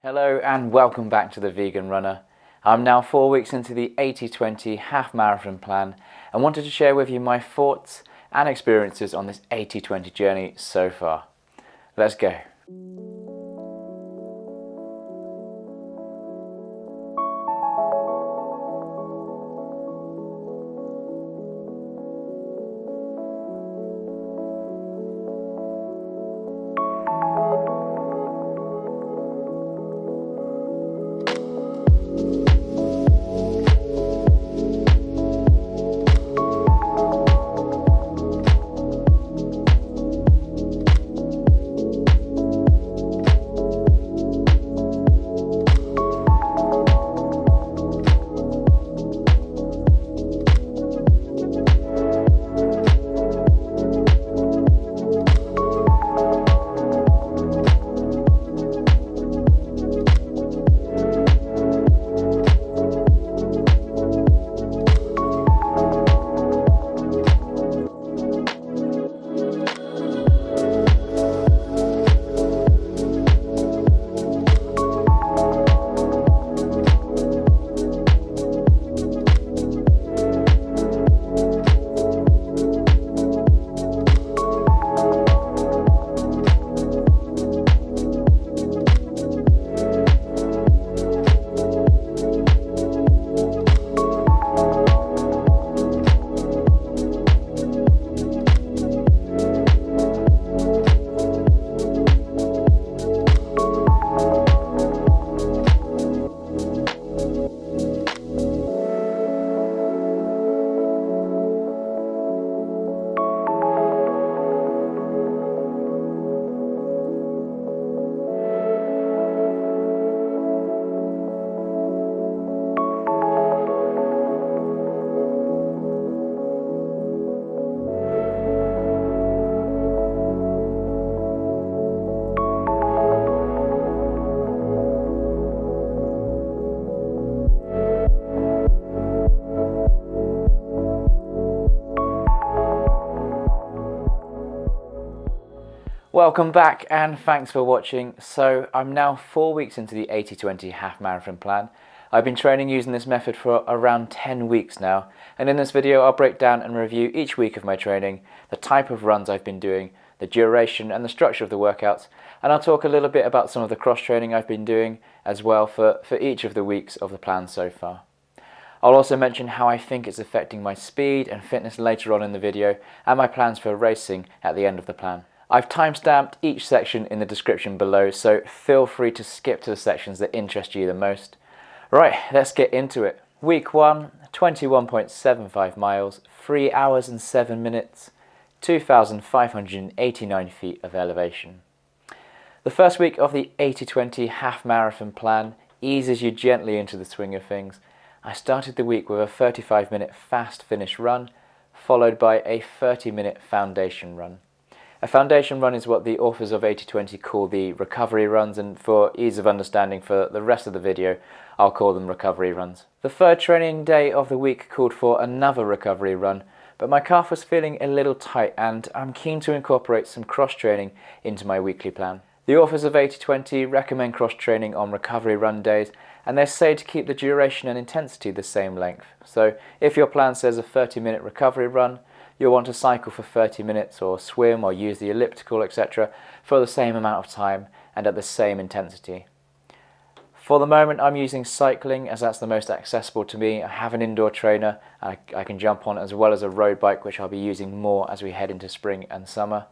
Hello and welcome back to The Vegan Runner. I'm now 4 weeks into the 80-20 half marathon plan and wanted to share with you my thoughts and experiences on this 80-20 journey so far. Let's go. Welcome back and thanks for watching. So I'm now 4 weeks into the 80-20 half marathon plan. I've been training using this method for around 10 weeks now, and in this video I'll break down and review each week of my training, the type of runs I've been doing, the duration and the structure of the workouts, and I'll talk a little bit about some of the cross training I've been doing as well for each of the weeks of the plan so far. I'll also mention how I think it's affecting my speed and fitness later on in the video, and my plans for racing at the end of the plan. I've timestamped each section in the description below, so feel free to skip to the sections that interest you the most. Right, let's get into it. Week 1, 21.75 miles, 3 hours and 7 minutes, 2,589 feet of elevation. The first week of the 80-20 half marathon plan eases you gently into the swing of things. I started the week with a 35-minute fast finish run, followed by a 30-minute foundation run. A foundation run is what the authors of 80-20 call the recovery runs, and for ease of understanding for the rest of the video, I'll call them recovery runs. The third training day of the week called for another recovery run, but my calf was feeling a little tight and I'm keen to incorporate some cross training into my weekly plan. The authors of 80-20 recommend cross training on recovery run days, and they say to keep the duration and intensity the same length. So if your plan says a 30-minute recovery run, you'll want to cycle for 30 minutes or swim or use the elliptical, etc. for the same amount of time and at the same intensity. For the moment I'm using cycling as that's the most accessible to me. I have an indoor trainer I can jump on, as well as a road bike which I'll be using more as we head into spring and summer.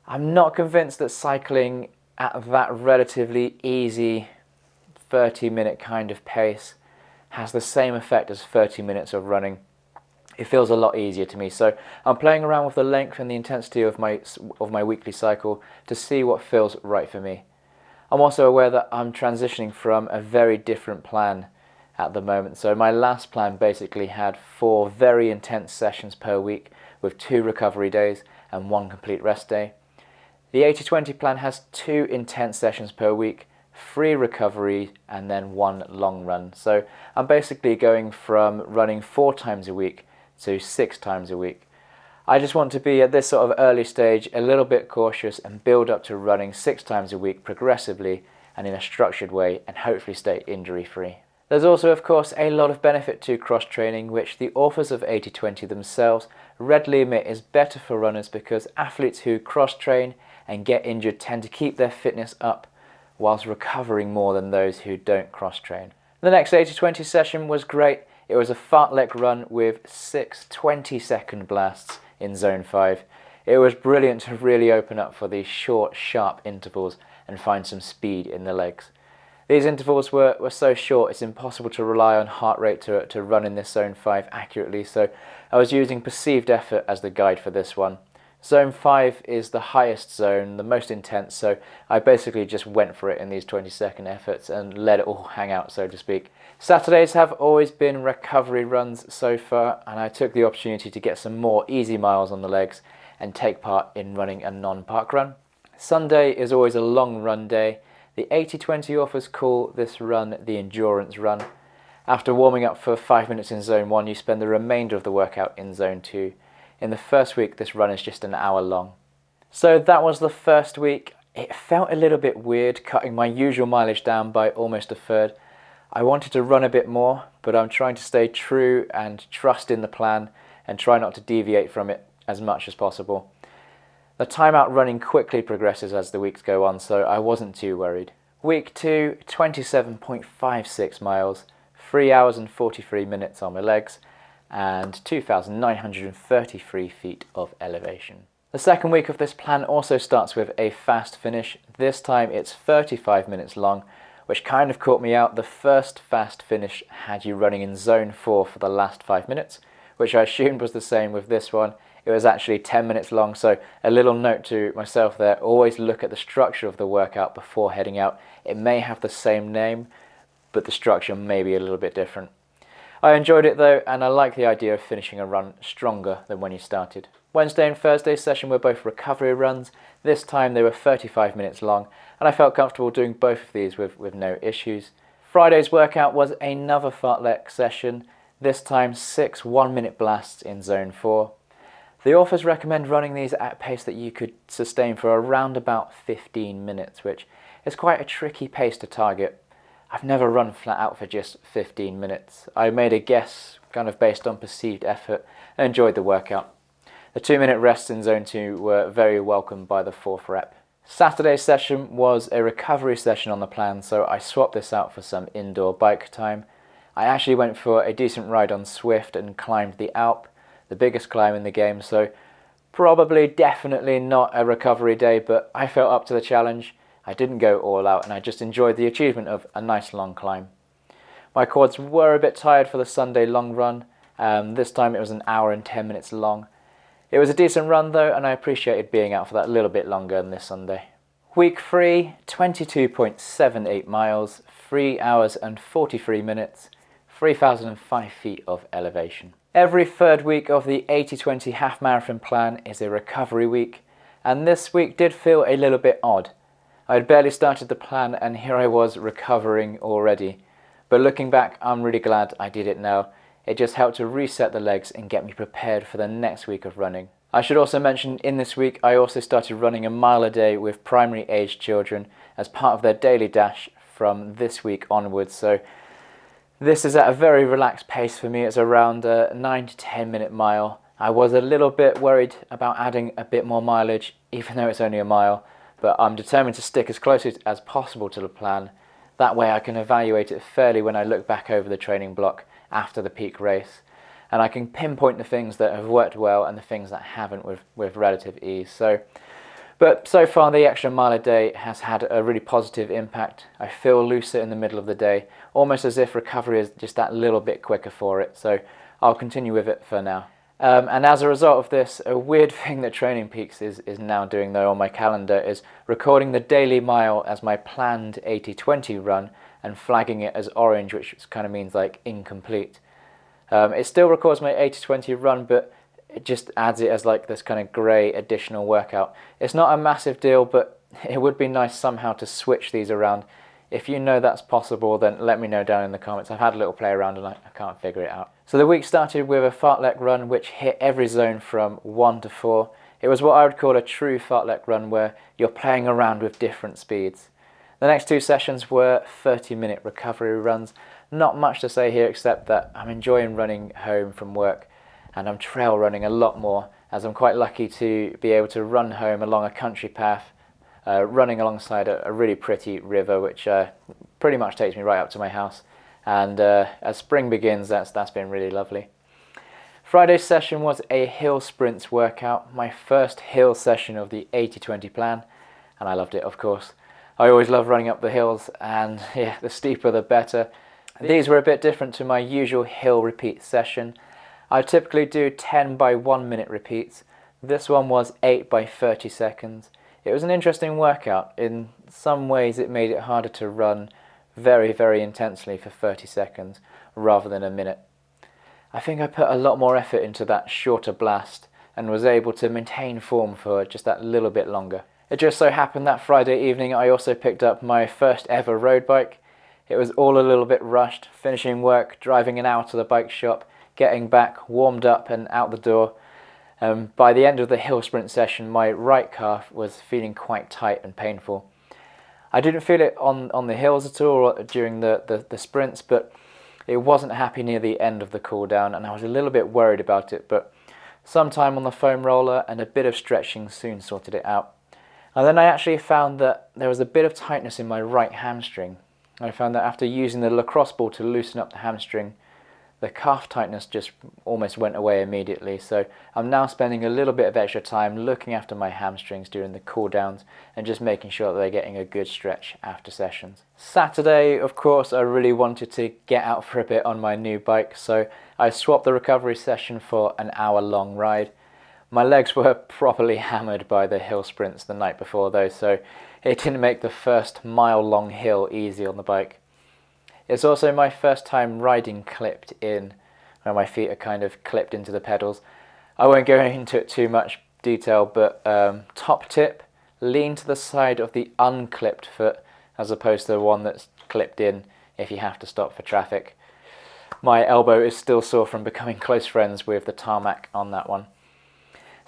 I'm not convinced that cycling at that relatively easy 30-minute kind of pace has the same effect as 30 minutes of running. It feels a lot easier to me, so I'm playing around with the length and the intensity of my weekly cycle to see what feels right for me. I'm also aware that I'm transitioning from a very different plan at the moment. So my last plan basically had 4 very intense sessions per week with 2 recovery days and 1 complete rest day. The 80-20 plan has 2 intense sessions per week, 3 recovery and then 1 long run. So I'm basically going from running 4 times a week to 6 times a week. I just want to be at this sort of early stage a little bit cautious and build up to running 6 times a week progressively and in a structured way, and hopefully stay injury free. There's also, of course, a lot of benefit to cross-training, which the authors of 80/20 themselves readily admit is better for runners, because athletes who cross-train and get injured tend to keep their fitness up whilst recovering more than those who don't cross-train. The next 80/20 session was great. It was a fartlek run with 6 20-second blasts in zone 5. It was brilliant to really open up for these short, sharp intervals and find some speed in the legs. These intervals were so short, it's impossible to rely on heart rate to run in this zone 5 accurately, so I was using perceived effort as the guide for this one. Zone 5 is the highest zone, the most intense, so I basically just went for it in these 20-second efforts and let it all hang out, so to speak. Saturdays have always been recovery runs so far, and I took the opportunity to get some more easy miles on the legs and take part in running a non-park run. Sunday is always a long run day. The 80/20 authors call this run the endurance run. After warming up for 5 minutes in zone 1, you spend the remainder of the workout in zone 2. In the first week, this run is just an hour long. So that was the first week. It felt a little bit weird cutting my usual mileage down by almost a third. I wanted to run a bit more, but I'm trying to stay true and trust in the plan and try not to deviate from it as much as possible. The time out running quickly progresses as the weeks go on, so I wasn't too worried. Week 2, 27.56 miles, 3 hours and 43 minutes on my legs, and 2,933 feet of elevation. The second week of this plan also starts with a fast finish. This time it's 35 minutes long, which kind of caught me out. The first fast finish had you running in zone 4 for the last 5 minutes, which I assumed was the same with this one. It was actually 10 minutes long, so a little note to myself there, always look at the structure of the workout before heading out. It may have the same name, but the structure may be a little bit different. I enjoyed it though, and I like the idea of finishing a run stronger than when you started. Wednesday and Thursday session were both recovery runs. This time they were 35 minutes long, and I felt comfortable doing both of these with no issues. Friday's workout was another fartlek session, this time 6 1-minute blasts in zone 4. The authors recommend running these at a pace that you could sustain for around about 15 minutes, which is quite a tricky pace to target. I've never run flat out for just 15 minutes. I made a guess kind of based on perceived effort and enjoyed the workout. The 2-minute rests in zone 2 were very welcome by the 4th rep. Saturday's session was a recovery session on the plan, so I swapped this out for some indoor bike time. I actually went for a decent ride on Swift and climbed the Alp, the biggest climb in the game, so probably definitely not a recovery day, but I felt up to the challenge. I didn't go all out, and I just enjoyed the achievement of a nice long climb. My quads were a bit tired for the Sunday long run. This time it was an hour and 10 minutes long. It was a decent run though, and I appreciated being out for that little bit longer than this Sunday. Week 3, 22.78 miles, 3 hours and 43 minutes, 3,005 feet of elevation. Every third week of the 80/20 half marathon plan is a recovery week, and this week did feel a little bit odd. I had barely started the plan and here I was recovering already. But looking back, I'm really glad I did it now. It just helped to reset the legs and get me prepared for the next week of running. I should also mention in this week I also started running a mile a day with primary aged children as part of their daily dash from this week onwards. So this is at a very relaxed pace for me. It's around a 9 to 10 minute mile. I was a little bit worried about adding a bit more mileage, even though it's only a mile, but I'm determined to stick as close as possible to the plan. That way I can evaluate it fairly when I look back over the training block after the peak race, and I can pinpoint the things that have worked well and the things that haven't with relative ease. But so far the extra mile a day has had a really positive impact. I feel looser in the middle of the day, almost as if recovery is just that little bit quicker for it, so I'll continue with it for now. And as a result of this, a weird thing that Training Peaks is now doing though on my calendar is recording the daily mile as my planned 80/20 run and flagging it as orange, which kind of means like incomplete. It still records my 80/20 run, but it just adds it as like this kind of grey additional workout. It's not a massive deal, but it would be nice somehow to switch these around. If you know that's possible, then let me know down in the comments. I've had a little play around and I can't figure it out. So the week started with a fartlek run which hit every zone from 1 to 4. It was what I would call a true fartlek run where you're playing around with different speeds. The next two sessions were 30-minute recovery runs. Not much to say here except that I'm enjoying running home from work, and I'm trail running a lot more, as I'm quite lucky to be able to run home along a country path, running alongside a really pretty river which pretty much takes me right up to my house. And as spring begins, that's been really lovely. Friday's session was a hill sprints workout, my first hill session of the 80-20 plan, and I loved it, of course. I always love running up the hills, and yeah, the steeper the better. These were a bit different to my usual hill repeat session. I typically do 10 by 1 minute repeats. This one was 8 by 30 seconds. It was an interesting workout. In some ways it made it harder to run very, very intensely for 30 seconds rather than a minute. I think I put a lot more effort into that shorter blast and was able to maintain form for just that little bit longer. It just so happened that Friday evening I also picked up my first ever road bike. It was all a little bit rushed, finishing work, driving an hour to the bike shop, getting back, warmed up and out the door. By the end of the hill sprint session, my right calf was feeling quite tight and painful. I didn't feel it on the hills at all during the sprints, but it wasn't happy near the end of the cool down, and I was a little bit worried about it, but some time on the foam roller and a bit of stretching soon sorted it out. And then I actually found that there was a bit of tightness in my right hamstring. I found that after using the lacrosse ball to loosen up the hamstring, the calf tightness just almost went away immediately. So I'm now spending a little bit of extra time looking after my hamstrings during the cool downs and just making sure that they're getting a good stretch after sessions. Saturday, of course, I really wanted to get out for a bit on my new bike, so I swapped the recovery session for an hour-long ride. My legs were properly hammered by the hill sprints the night before though, so it didn't make the first mile-long hill easy on the bike. It's also my first time riding clipped in, where my feet are kind of clipped into the pedals. I won't go into it too much detail, but top tip, lean to the side of the unclipped foot as opposed to the one that's clipped in if you have to stop for traffic. My elbow is still sore from becoming close friends with the tarmac on that one.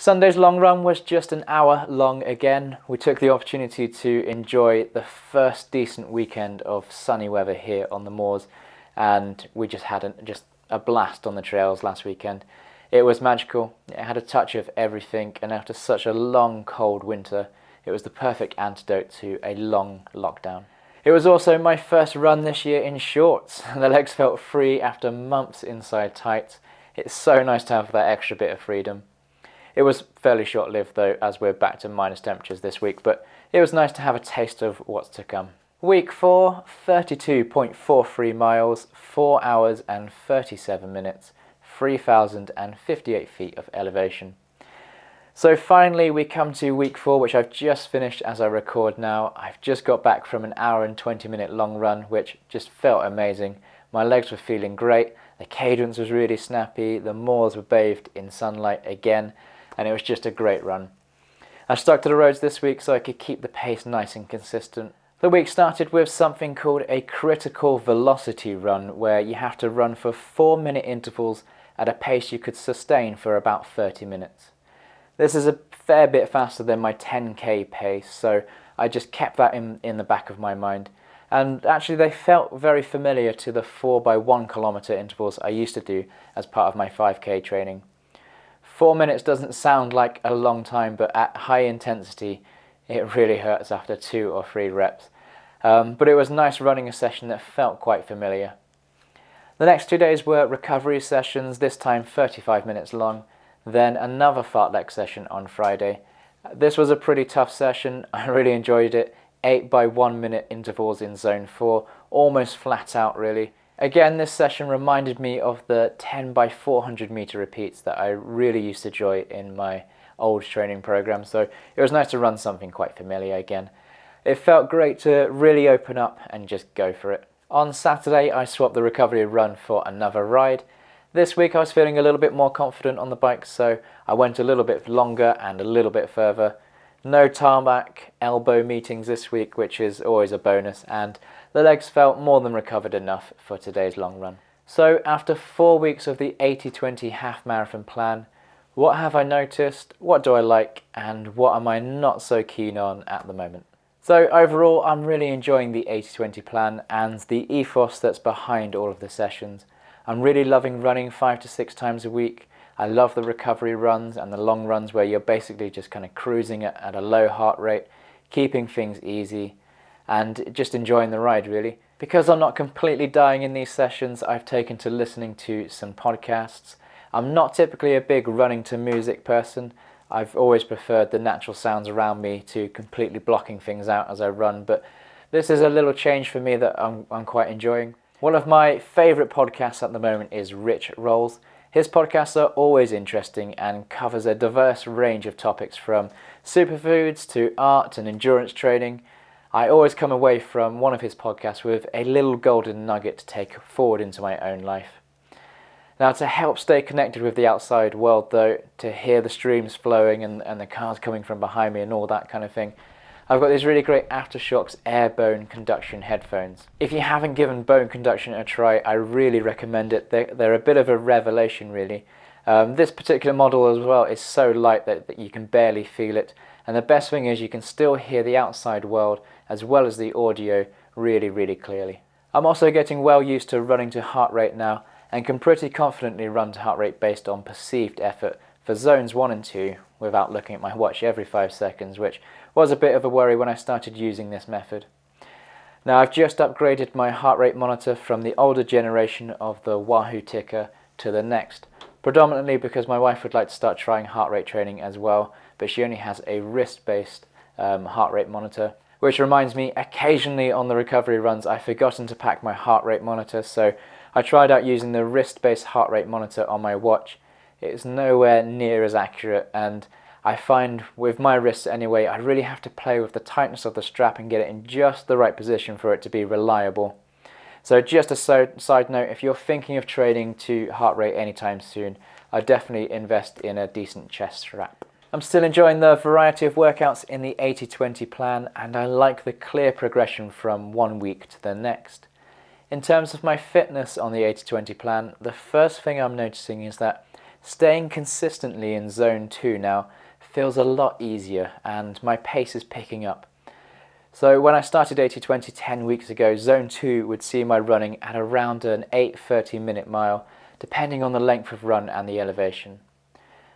Sunday's long run was just an hour long again. We took the opportunity to enjoy the first decent weekend of sunny weather here on the moors, and we just had a blast on the trails last weekend. It was magical. It had a touch of everything, and after such a long cold winter, it was the perfect antidote to a long lockdown. It was also my first run this year in shorts. The legs felt free after months inside tights. It's so nice to have that extra bit of freedom. It was fairly short-lived though, as we're back to minus temperatures this week, but it was nice to have a taste of what's to come. Week 4, 32.43 miles, 4 hours and 37 minutes, 3,058 feet of elevation. So finally we come to week 4, which I've just finished as I record now. I've just got back from an hour and 20-minute long run, which just felt amazing. My legs were feeling great, the cadence was really snappy, the moors were bathed in sunlight again, and it was just a great run. I stuck to the roads this week so I could keep the pace nice and consistent. The week started with something called a critical velocity run, where you have to run for 4-minute intervals at a pace you could sustain for about 30 minutes. This is a fair bit faster than my 10k pace, so I just kept that in the back of my mind. And actually they felt very familiar to the 4 by 1 kilometer intervals I used to do as part of my 5k training. 4 minutes doesn't sound like a long time, but at high intensity it really hurts after 2 or 3 reps. But it was nice running a session that felt quite familiar. The next 2 days were recovery sessions, this time 35 minutes long, then another fartlek session on Friday. This was a pretty tough session, I really enjoyed it. 8 by 1 minute intervals in zone 4, almost flat out really. Again, this session reminded me of the 10 by 400 meter repeats that I really used to enjoy in my old training program, so it was nice to run something quite familiar again. It felt great to really open up and just go for it. On Saturday, I swapped the recovery run for another ride. This week I was feeling a little bit more confident on the bike, so I went a little bit longer and a little bit further. No tarmac elbow meetings this week, which is always a bonus, and the legs felt more than recovered enough for today's long run. So after 4 weeks of the 80-20 half marathon plan, what have I noticed, what do I like, and what am I not so keen on at the moment? So overall, I'm really enjoying the 80-20 plan and the ethos that's behind all of the sessions. I'm really loving running 5 to 6 times a week. I love the recovery runs and the long runs where you're basically just kind of cruising at a low heart rate, keeping things easy and just enjoying the ride really. Because I'm not completely dying in these sessions, I've taken to listening to some podcasts. I'm not typically a big running to music person. I've always preferred the natural sounds around me to completely blocking things out as I run, but this is a little change for me that I'm quite enjoying. One of my favourite podcasts at the moment is Rich Rolls. His podcasts are always interesting and covers a diverse range of topics from superfoods to art and endurance training. I always come away from one of his podcasts with a little golden nugget to take forward into my own life. Now, to help stay connected with the outside world though, to hear the streams flowing and the cars coming from behind me and all that kind of thing, I've got these really great Aftershokz Air Bone Conduction headphones. If you haven't given bone conduction a try, I really recommend it. They're a bit of a revelation really. This particular model as well is so light that you can barely feel it, and the best thing is you can still hear the outside world as well as the audio really clearly. I'm also getting well used to running to heart rate now and can pretty confidently run to heart rate based on perceived effort for zones 1 and 2 without looking at my watch every 5 seconds, which was a bit of a worry when I started using this method. Now, I've just upgraded my heart rate monitor from the older generation of the Wahoo Tikka to the next, predominantly because my wife would like to start trying heart rate training as well, but she only has a wrist-based heart rate monitor. Which reminds me, occasionally on the recovery runs I've forgotten to pack my heart rate monitor, so I tried out using the wrist-based heart rate monitor on my watch. It's nowhere near as accurate, and I find with my wrists anyway, I really have to play with the tightness of the strap and get it in just the right position for it to be reliable. So just a side note, if you're thinking of trading to heart rate anytime soon, I'd definitely invest in a decent chest strap. I'm still enjoying the variety of workouts in the 80-20 plan, and I like the clear progression from one week to the next. In terms of my fitness on the 80-20 plan, the first thing I'm noticing is that staying consistently in zone 2 now feels a lot easier and my pace is picking up. So when I started 80-20 10 weeks ago, zone 2 would see my running at around an 8:30 minute mile, depending on the length of run and the elevation.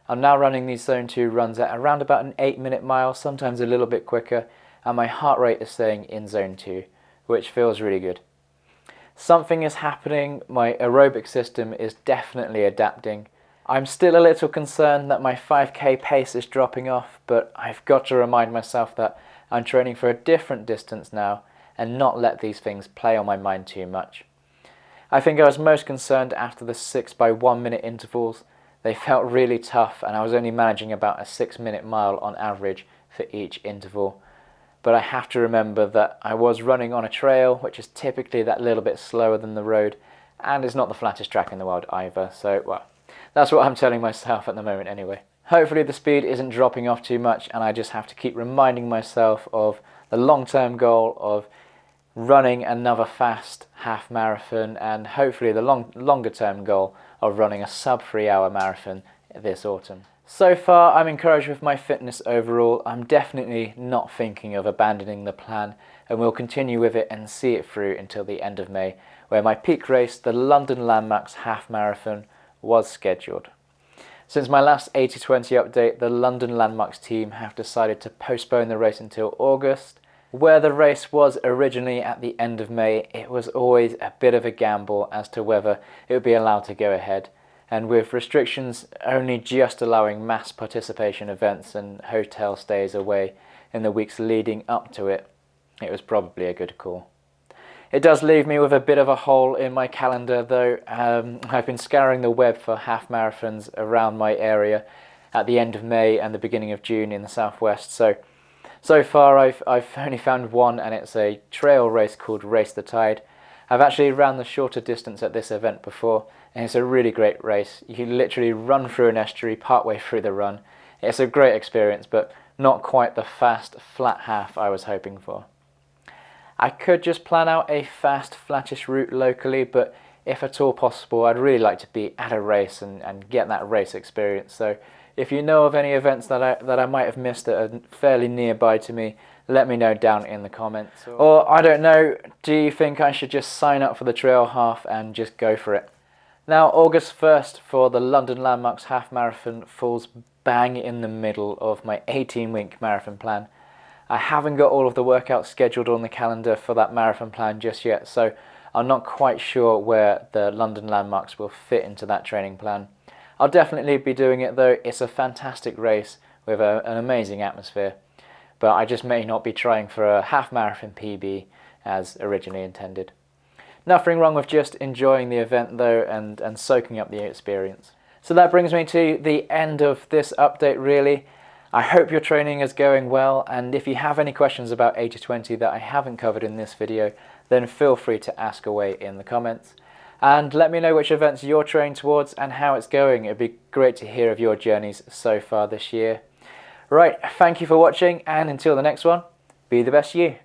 I'm now running these zone 2 runs at around about an 8-minute mile, sometimes a little bit quicker, and my heart rate is staying in zone 2, which feels really good. Something is happening, my aerobic system is definitely adapting. I'm still a little concerned that my 5k pace is dropping off, but I've got to remind myself that I'm training for a different distance now and not let these things play on my mind too much. I think I was most concerned after the 6x1 minute intervals. They felt really tough and I was only managing about a 6-minute mile on average for each interval. But I have to remember that I was running on a trail, which is typically that little bit slower than the road, and it's not the flattest track in the world either, so well, that's what I'm telling myself at the moment anyway. Hopefully the speed isn't dropping off too much and I just have to keep reminding myself of the long-term goal of running another fast half marathon, and hopefully the longer term goal of running a sub 3 hour marathon this autumn. So far I'm encouraged with my fitness overall. I'm definitely not thinking of abandoning the plan and will continue with it and see it through until the end of May, where my peak race, the London Landmarks Half Marathon, was scheduled. Since my last 80-20 update, the London Landmarks team have decided to postpone the race until August. Where the race was originally at the end of May, it was always a bit of a gamble as to whether it would be allowed to go ahead, and with restrictions only just allowing mass participation events and hotel stays away in the weeks leading up to it, it was probably a good call. It does leave me with a bit of a hole in my calendar though. I've been scouring the web for half marathons around my area at the end of May and the beginning of June in the southwest, so far I've only found one, and it's a trail race called Race the Tide. I've actually ran the shorter distance at this event before, and it's a really great race. You literally run through an estuary partway through the run. It's a great experience, but not quite the fast, flat half I was hoping for. I could just plan out a fast, flattish route locally, but if at all possible, I'd really like to be at a race and get that race experience. So if you know of any events that I might have missed that are fairly nearby to me, let me know down in the comments. Or I don't know, do you think I should just sign up for the trail half and just go for it? Now, August 1st for the London Landmarks Half Marathon falls bang in the middle of my 18-week marathon plan. I haven't got all of the workouts scheduled on the calendar for that marathon plan just yet, so I'm not quite sure where the London Landmarks will fit into that training plan. I'll definitely be doing it though. It's a fantastic race with an amazing atmosphere, but I just may not be trying for a half marathon PB as originally intended. Nothing wrong with just enjoying the event though and soaking up the experience. So that brings me to the end of this update really. I hope your training is going well, and if you have any questions about 80/20 that I haven't covered in this video, then feel free to ask away in the comments. And let me know which events you're training towards and how it's going. It'd be great to hear of your journeys so far this year. Right, thank you for watching, and until the next one, be the best you.